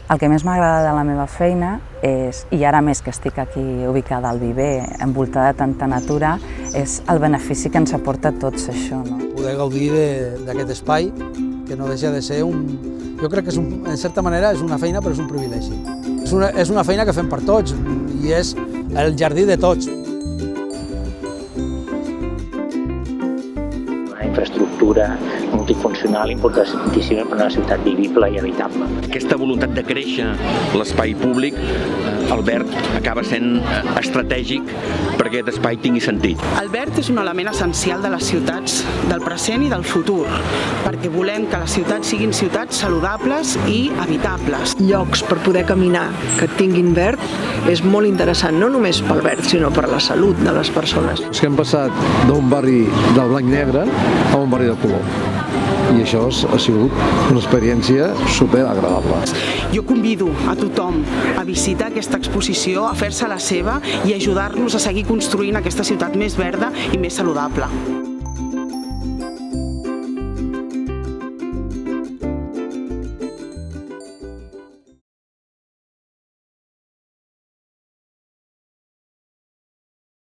El que més m'agrada de la meva feina és, i ara més que estic aquí ubicada al Viver, envoltada de tanta natura, és el benefici que ens aporta tots això. Poder gaudir d'aquest espai, que no deixa de ser jo crec que en certa manera és una feina, però és un privilegi. És una feina que fem per tots i és el jardí de tots. Una infraestructura multifuncional importantíssima per una ciutat vivible i habitable. Aquesta voluntat de créixer l'espai públic, el verd acaba sent estratègic perquè aquest espai tingui sentit. El verd és un element essencial de les ciutats del present i del futur, perquè volem que les ciutats siguin ciutats saludables i habitables. Llocs per poder caminar que tinguin verd és molt interessant, no només pel verd, sinó per la salut de les persones. És que hem passat d'un barri del blanc-negre a un barri de color. I això ha sigut una experiència superagradable. Jo convido a tothom a visitar aquesta exposició, a fer-se la seva i ajudar-nos a seguir construint aquesta ciutat més verda i més saludable.